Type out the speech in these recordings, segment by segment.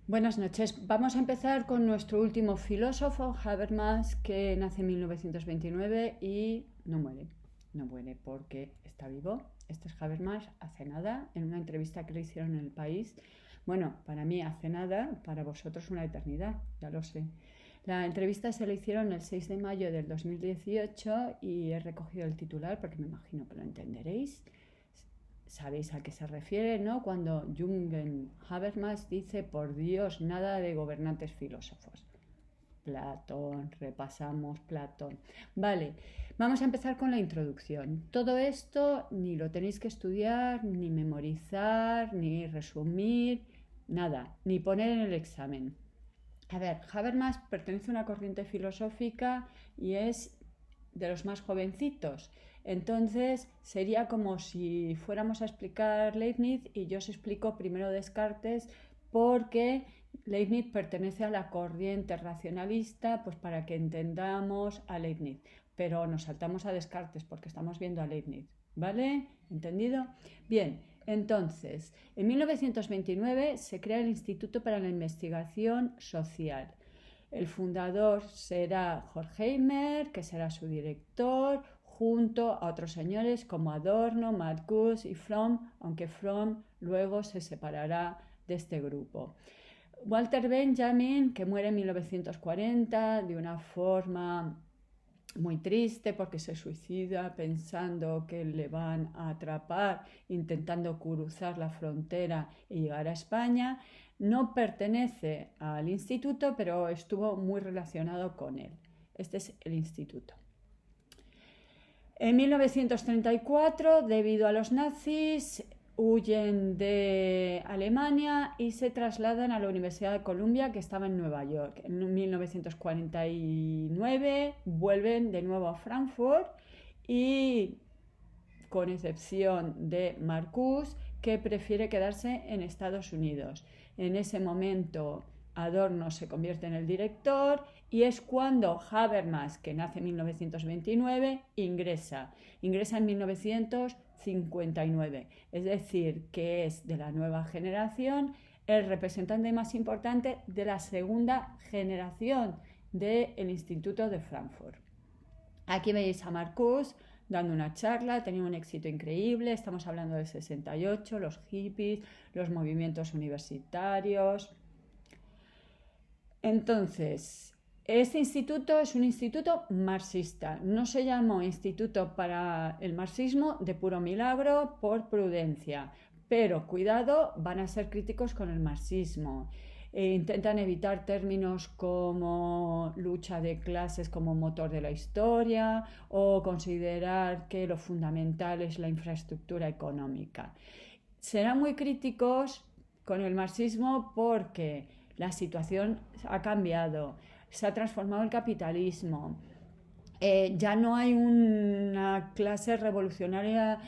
Buenas noches. Vamos a empezar con nuestro último filósofo, Habermas, que nace en 1929 y no muere. No muere porque está vivo. Este es Habermas hace nada, en una entrevista que le hicieron en El País. Bueno, para mí hace nada, para vosotros una eternidad, ya lo sé. La entrevista se la hicieron el 6 de mayo del 2018 y he recogido el titular porque me imagino que lo entenderéis. Sabéis a qué se refiere, ¿no? Cuando Jürgen Habermas dice, por Dios, nada de gobernantes filósofos. Platón, repasamos Platón. Vale, vamos a empezar con la introducción. Todo esto ni lo tenéis que estudiar, ni memorizar, ni resumir, nada, ni poner en el examen. A ver, Habermas pertenece a una corriente filosófica y es de los más jovencitos. Entonces sería como si fuéramos a explicar Leibniz y yo os explico primero Descartes porque Leibniz pertenece a la corriente racionalista, pues para que entendamos a Leibniz. Pero nos saltamos a Descartes porque estamos viendo a Leibniz. ¿Vale? ¿Entendido? Bien, entonces, en 1929 se crea el Instituto para la Investigación Social. El fundador será Horkheimer, que será su director, junto a otros señores como Adorno, Marcuse y Fromm, aunque Fromm luego se separará de este grupo. Walter Benjamin, que muere en 1940 de una forma muy triste porque se suicida pensando que le van a atrapar intentando cruzar la frontera y llegar a España. No pertenece al instituto, pero estuvo muy relacionado con él. Este es el instituto. En 1934, debido a los nazis, huyen de Alemania y se trasladan a la Universidad de Columbia, que estaba en Nueva York. En 1949 vuelven de nuevo a Frankfurt y, con excepción de Marcuse, que prefiere quedarse en Estados Unidos. En ese momento Adorno se convierte en el director y es cuando Habermas, que nace en 1929, ingresa en 1959. Es decir, que es de la nueva generación, el representante más importante de la segunda generación del Instituto de Frankfurt. Aquí veis a Marcuse dando una charla, tenía un éxito increíble, estamos hablando del 68, los hippies, los movimientos universitarios. Entonces, este instituto es un instituto marxista, no se llamó Instituto para el Marxismo de puro milagro por prudencia, pero cuidado, van a ser críticos con el marxismo. Intentan evitar términos como lucha de clases como motor de la historia o considerar que lo fundamental es la infraestructura económica. Serán muy críticos con el marxismo porque la situación ha cambiado, se ha transformado el capitalismo. Ya no hay una clase revolucionaria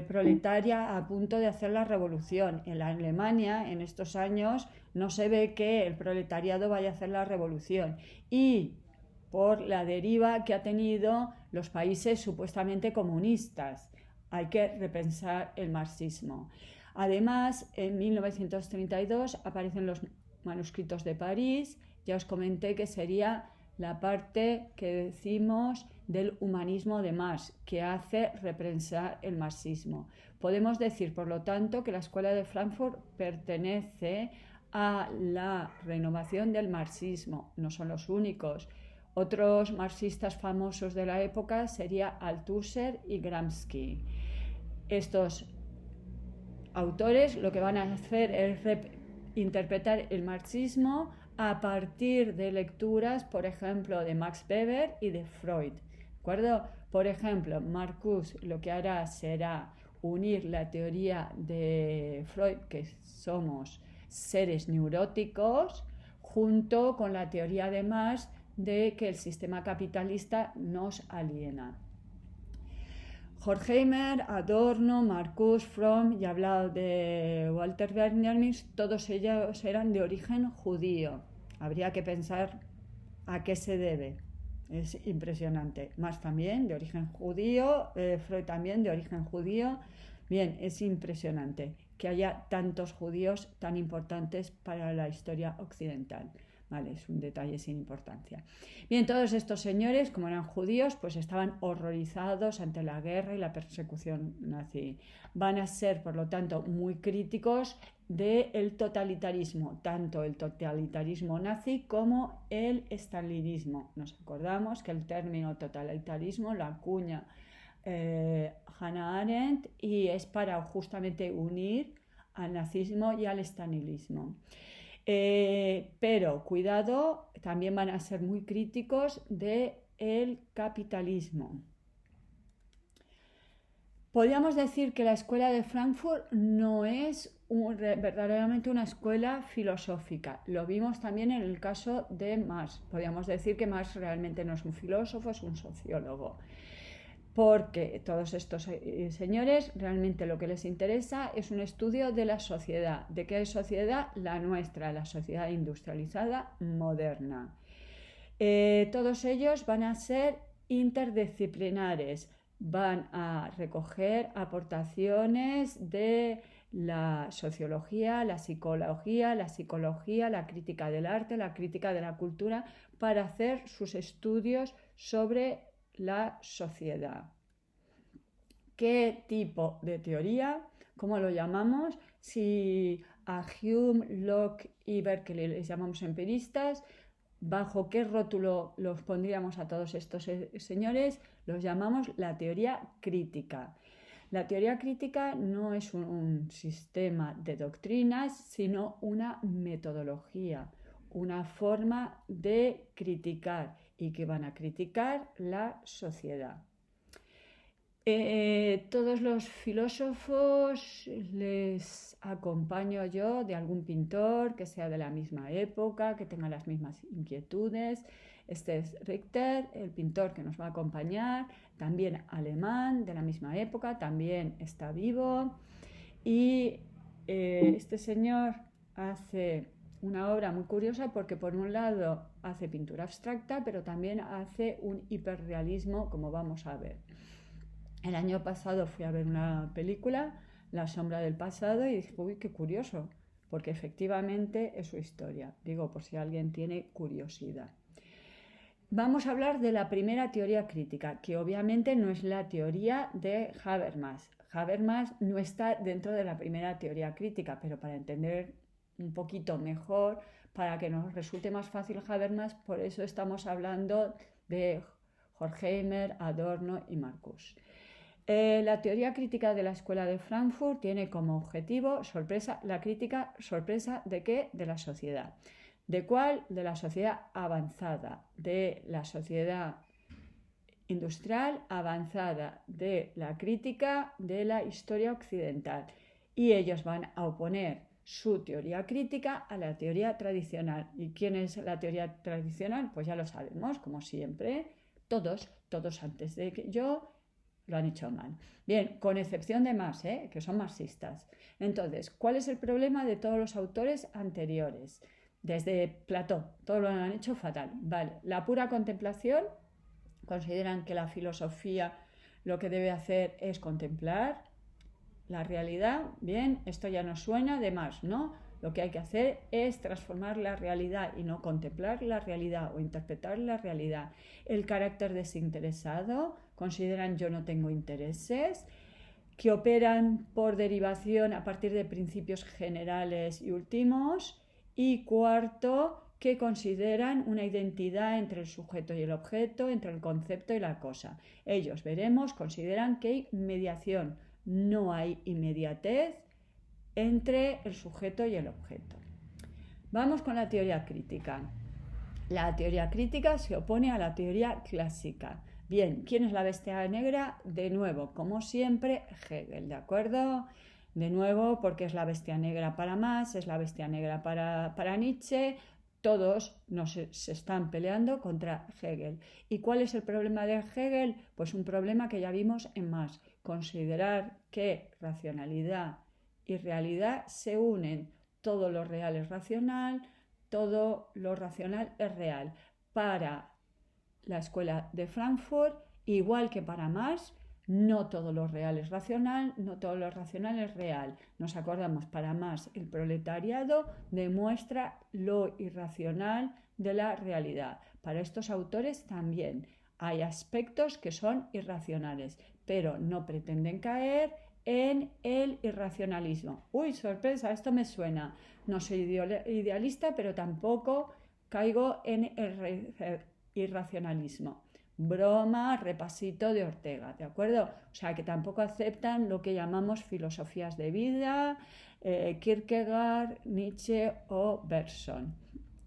proletaria a punto de hacer la revolución. En la Alemania, en estos años, no se ve que el proletariado vaya a hacer la revolución. Y por la deriva que ha tenido los países supuestamente comunistas. Hay que repensar el marxismo. Además, en 1932 aparecen los manuscritos de París. Ya os comenté que sería la parte que decimos del humanismo de Marx, que hace repensar el marxismo. Podemos decir, por lo tanto, que la Escuela de Frankfurt pertenece a la renovación del marxismo. No son los únicos. Otros marxistas famosos de la época serían Althusser y Gramsci. Estos autores lo que van a hacer es interpretar el marxismo a partir de lecturas, por ejemplo, de Max Weber y de Freud. ¿De acuerdo? Por ejemplo, Marcuse lo que hará será unir la teoría de Freud, que somos seres neuróticos, junto con la teoría de Marx de que el sistema capitalista nos aliena. Horkheimer, Adorno, Marcuse, Fromm y hablado de Walter Benjamin, todos ellos eran de origen judío. Habría que pensar a qué se debe. Es impresionante. Marx también de origen judío, Freud también de origen judío. Bien, es impresionante. que haya tantos judíos tan importantes para la historia occidental. Vale, es un detalle sin importancia. Bien, todos estos señores, como eran judíos, pues estaban horrorizados ante la guerra y la persecución nazi. Van a ser, por lo tanto, muy críticos del totalitarismo, tanto el totalitarismo nazi como el estalinismo. Nos acordamos que el término totalitarismo lo acuña Hannah Arendt y es para justamente unir al nazismo y al estalinismo. Pero cuidado, también van a ser muy críticos del capitalismo. Podríamos decir que la escuela de Frankfurt no es verdaderamente una escuela filosófica. Lo vimos también en el caso de Marx. Podríamos decir que Marx realmente no es un filósofo, es un sociólogo. Porque todos estos señores realmente lo que les interesa es un estudio de la sociedad. ¿De qué sociedad? La nuestra, la sociedad industrializada moderna. Todos ellos van a ser interdisciplinares, van a recoger aportaciones de la sociología, la psicología, la crítica del arte, la crítica de la cultura, para hacer sus estudios sobre la sociedad. ¿Qué tipo de teoría? ¿Cómo lo llamamos? Si a Hume, Locke y Berkeley les llamamos empiristas, ¿bajo qué rótulo los pondríamos a todos estos señores? Los llamamos la teoría crítica. La teoría crítica no es un sistema de doctrinas, sino una metodología, una forma de criticar y que van a criticar la sociedad. Todos los filósofos les acompaño yo de algún pintor que sea de la misma época, que tenga las mismas inquietudes. Este es Richter, el pintor que nos va a acompañar, también alemán, de la misma época, también está vivo. Y este señor hace una obra muy curiosa porque por un lado hace pintura abstracta, pero también hace un hiperrealismo, como vamos a ver. El año pasado fui a ver una película, La sombra del pasado, y dije, uy, qué curioso, porque efectivamente es su historia. Digo, por si alguien tiene curiosidad. Vamos a hablar de la primera teoría crítica, que obviamente no es la teoría de Habermas. Habermas no está dentro de la primera teoría crítica, pero para entender un poquito mejor, para que nos resulte más fácil Habermas, por eso estamos hablando de Horkheimer, Adorno y Marcuse. La teoría crítica de la Escuela de Frankfurt tiene como objetivo la crítica sorpresa ¿de qué? De la sociedad. ¿De cuál? De la sociedad avanzada, de la sociedad industrial avanzada, de la crítica de la historia occidental. Y ellos van a oponer su teoría crítica a la teoría tradicional. ¿Y quién es la teoría tradicional? Pues ya lo sabemos, como siempre, todos antes de que yo lo han hecho mal. Bien, con excepción de Marx, que son marxistas. Entonces, ¿cuál es el problema de todos los autores anteriores? Desde Platón, todos lo han hecho fatal. Vale, la pura contemplación, consideran que la filosofía lo que debe hacer es contemplar la realidad. Bien, esto ya nos suena de Marx, ¿no? Lo que hay que hacer es transformar la realidad y no contemplar la realidad o interpretar la realidad. El carácter desinteresado, consideran yo no tengo intereses, que operan por derivación a partir de principios generales y últimos. Y cuarto, que consideran una identidad entre el sujeto y el objeto, entre el concepto y la cosa. Ellos, veremos, consideran que hay mediación, no hay inmediatez entre el sujeto y el objeto. Vamos con la teoría crítica. La teoría crítica se opone a la teoría clásica. Bien, ¿quién es la bestia negra? De nuevo, como siempre, Hegel, ¿de acuerdo? De nuevo, porque es la bestia negra para Marx, es la bestia negra para Nietzsche. Todos se están peleando contra Hegel. ¿Y cuál es el problema de Hegel? Pues un problema que ya vimos en Marx. Considerar que racionalidad y realidad se unen. Todo lo real es racional, todo lo racional es real. Para la Escuela de Frankfurt, igual que para Marx, No todo lo real es racional, no todo lo racional es real. Nos acordamos, para Marx, el proletariado demuestra lo irracional de la realidad. Para estos autores también hay aspectos que son irracionales, pero no pretenden caer en el irracionalismo. Uy, sorpresa, esto me suena. No soy idealista, pero tampoco caigo en el irracionalismo. Broma, repasito de Ortega, ¿de acuerdo? O sea, que tampoco aceptan lo que llamamos filosofías de vida, Kierkegaard, Nietzsche o Bergson.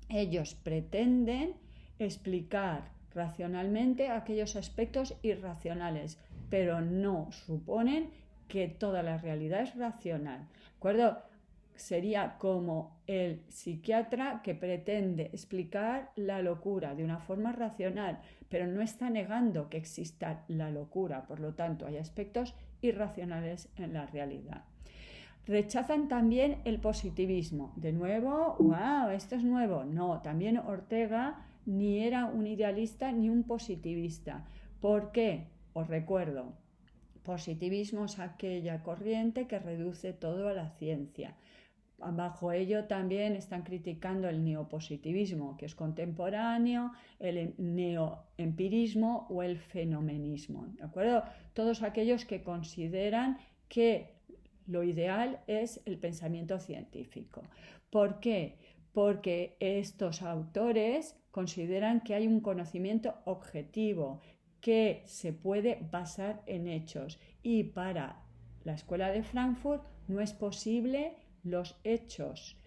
Ellos pretenden explicar racionalmente aquellos aspectos irracionales, pero no suponen que toda la realidad es racional, ¿de acuerdo? Sería como el psiquiatra que pretende explicar la locura de una forma racional, pero no está negando que exista la locura, por lo tanto hay aspectos irracionales en la realidad. Rechazan también el positivismo. De nuevo, wow, esto es nuevo. No, también Ortega ni era un idealista ni un positivista. ¿Por qué? Os recuerdo, positivismo es aquella corriente que reduce todo a la ciencia. Bajo ello también están criticando el neopositivismo, que es contemporáneo, el neoempirismo o el fenomenismo, ¿de acuerdo? Todos aquellos que consideran que lo ideal es el pensamiento científico. ¿Por qué? Porque estos autores consideran que hay un conocimiento objetivo que se puede basar en hechos, y para la Escuela de Frankfurt no es posible los hechos.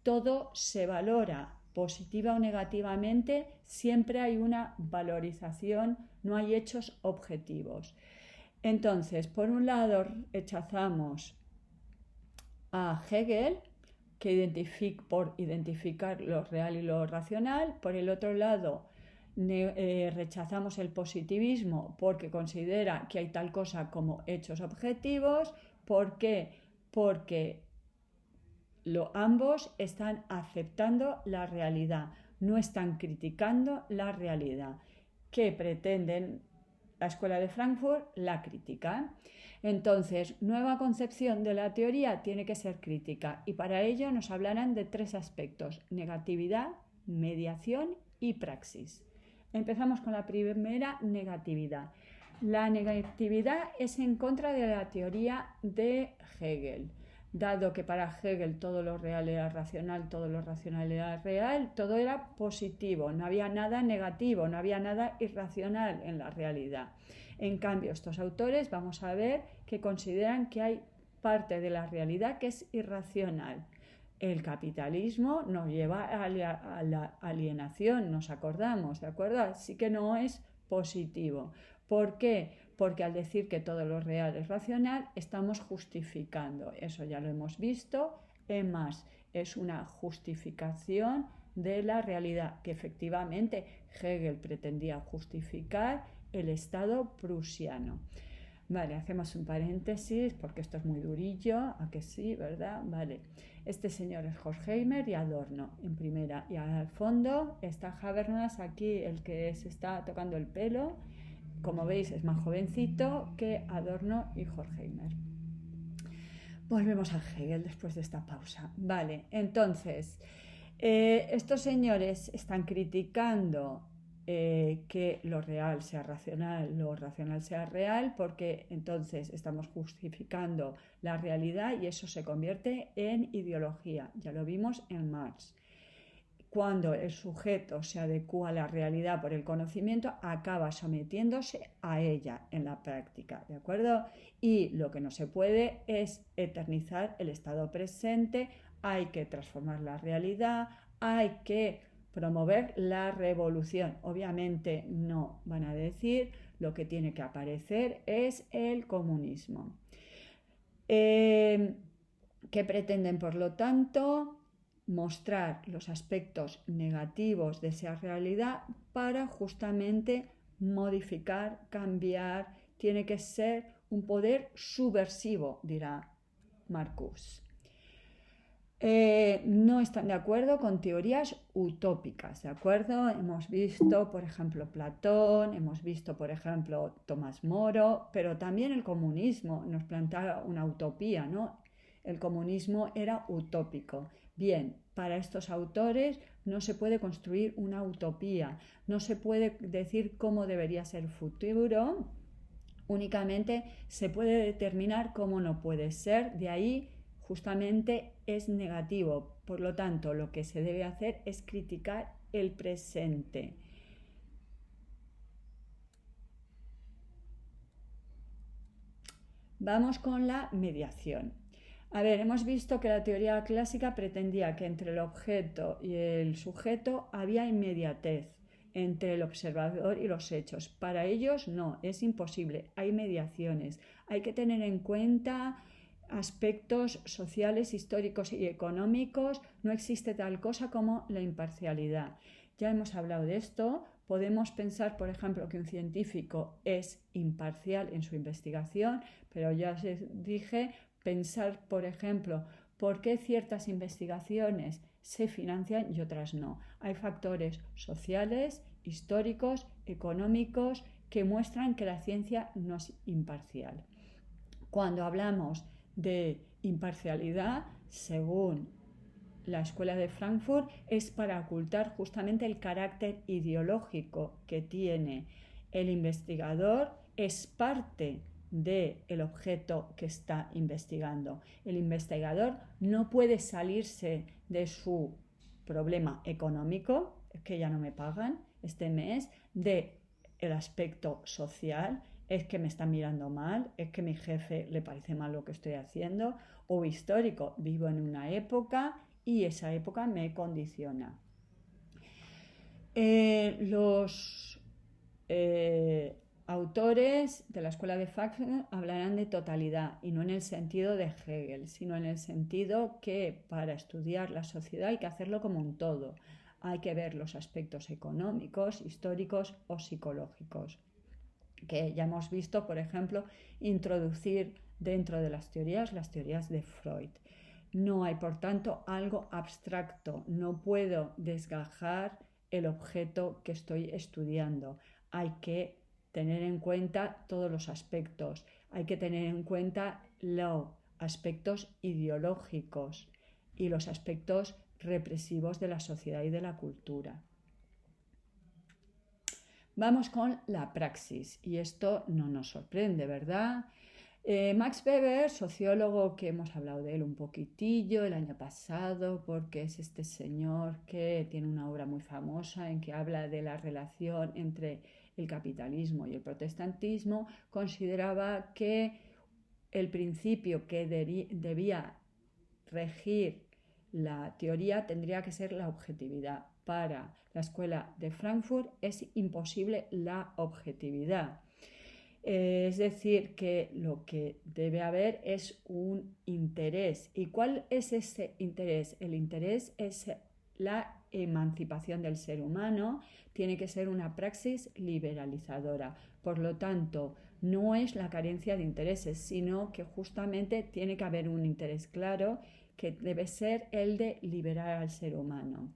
Todo se valora positiva o negativamente, siempre hay una valorización, no hay hechos objetivos. Entonces, por un lado rechazamos a Hegel, que por identificar lo real y lo racional. Por el otro lado, rechazamos el positivismo porque considera que hay tal cosa como hechos objetivos. ¿Por qué? Porque ambos están aceptando la realidad, no están criticando la realidad. ¿Qué pretenden la Escuela de Frankfurt? La crítica. Entonces, nueva concepción de la teoría tiene que ser crítica, y para ello nos hablarán de 3 aspectos: negatividad, mediación y praxis. Empezamos con la primera, negatividad. La negatividad es en contra de la teoría de Hegel. Dado que para Hegel todo lo real era racional, todo lo racional era real, todo era positivo, no había nada negativo, no había nada irracional en la realidad. En cambio, estos autores vamos a ver que consideran que hay parte de la realidad que es irracional. El capitalismo nos lleva a la alienación, nos acordamos, ¿de acuerdo? Así que no es positivo. ¿Por qué? Porque al decir que todo lo real es racional, estamos justificando. Eso ya lo hemos visto. Es más, es una justificación de la realidad, que efectivamente Hegel pretendía justificar el Estado prusiano. Vale, hacemos un paréntesis porque esto es muy durillo, ¿a que sí, verdad? Vale, este señor es Horkheimer y Adorno en primera, y al fondo está Habermas, aquí el que se está tocando el pelo. Como veis, es más jovencito que Adorno y Horkheimer. Volvemos a Hegel después de esta pausa. Vale, entonces, estos señores están criticando que lo real sea racional, lo racional sea real, porque entonces estamos justificando la realidad y eso se convierte en ideología. Ya lo vimos en Marx. Cuando el sujeto se adecúa a la realidad por el conocimiento, acaba sometiéndose a ella en la práctica, ¿de acuerdo? Y lo que no se puede es eternizar el estado presente, hay que transformar la realidad, hay que promover la revolución. Obviamente no van a decir lo que tiene que aparecer es el comunismo. ¿Qué pretenden, por lo tanto? Mostrar los aspectos negativos de esa realidad para justamente modificar, cambiar. Tiene que ser un poder subversivo, dirá Marcuse. No están de acuerdo con teorías utópicas, ¿de acuerdo? Hemos visto, por ejemplo, Platón, hemos visto, por ejemplo, Tomás Moro, pero también el comunismo nos plantea una utopía, ¿no? El comunismo era utópico. Bien, para estos autores no se puede construir una utopía, no se puede decir cómo debería ser el futuro, únicamente se puede determinar cómo no puede ser, de ahí justamente es negativo. Por lo tanto, lo que se debe hacer es criticar el presente. Vamos con la mediación. A ver, hemos visto que la teoría clásica pretendía que entre el objeto y el sujeto había inmediatez entre el observador y los hechos. Para ellos no, es imposible, hay mediaciones. Hay que tener en cuenta aspectos sociales, históricos y económicos. No existe tal cosa como la imparcialidad. Ya hemos hablado de esto. Podemos pensar, por ejemplo, que un científico es imparcial en su investigación, pero ya os dije, pensar, por ejemplo, por qué ciertas investigaciones se financian y otras no. Hay factores sociales, históricos, económicos que muestran que la ciencia no es imparcial. Cuando hablamos de imparcialidad, según la Escuela de Frankfurt, es para ocultar justamente el carácter ideológico que tiene el investigador, es parte del objeto que está investigando. El investigador no puede salirse de su problema económico, que ya no me pagan este mes, de el aspecto social, es que me están mirando mal, es que a mi jefe le parece mal lo que estoy haciendo, o histórico, vivo en una época y esa época me condiciona. Los autores de la escuela de Frankfurt hablarán de totalidad y no en el sentido de Hegel, sino en el sentido que para estudiar la sociedad hay que hacerlo como un todo. Hay que ver los aspectos económicos, históricos o psicológicos, que ya hemos visto, por ejemplo, introducir dentro de las teorías de Freud. No hay, por tanto, algo abstracto. No puedo desgajar el objeto que estoy estudiando. Hay que tener en cuenta todos los aspectos. Hay que tener en cuenta los aspectos ideológicos y los aspectos represivos de la sociedad y de la cultura. Vamos con la praxis, y esto no nos sorprende, ¿verdad? Max Weber, sociólogo que hemos hablado de él un poquitillo el año pasado, porque es este señor que tiene una obra muy famosa en que habla de la relación entre el capitalismo y el protestantismo, consideraba que el principio que debía regir la teoría tendría que ser la objetividad. Para la escuela de Frankfurt es imposible la objetividad. Es decir, que lo que debe haber es un interés. ¿Y cuál es ese interés? El interés es la emancipación del ser humano, tiene que ser una praxis liberalizadora. Por lo tanto, no es la carencia de intereses, sino que justamente tiene que haber un interés claro que debe ser el de liberar al ser humano.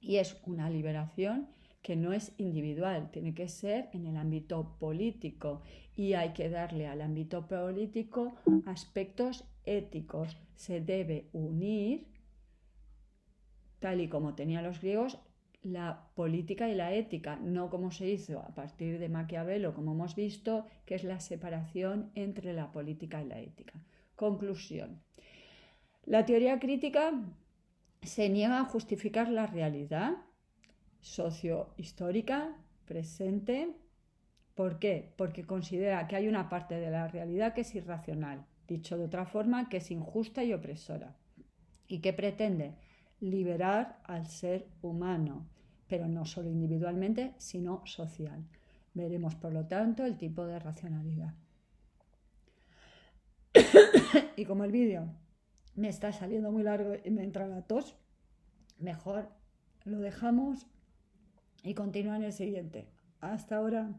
Y es una liberación que no es individual, tiene que ser en el ámbito político y hay que darle al ámbito político aspectos éticos. Se debe unir, tal y como tenían los griegos, la política y la ética, no como se hizo a partir de Maquiavelo, como hemos visto, que es la separación entre la política y la ética. Conclusión. La teoría crítica se niega a justificar la realidad sociohistórica presente. ¿Por qué? Porque considera que hay una parte de la realidad que es irracional, dicho de otra forma, que es injusta y opresora, y que pretende liberar al ser humano, pero no solo individualmente, sino social. Veremos, por lo tanto, el tipo de racionalidad. Y como el vídeo me está saliendo muy largo y me entra la tos, mejor lo dejamos y continúa en el siguiente. Hasta ahora.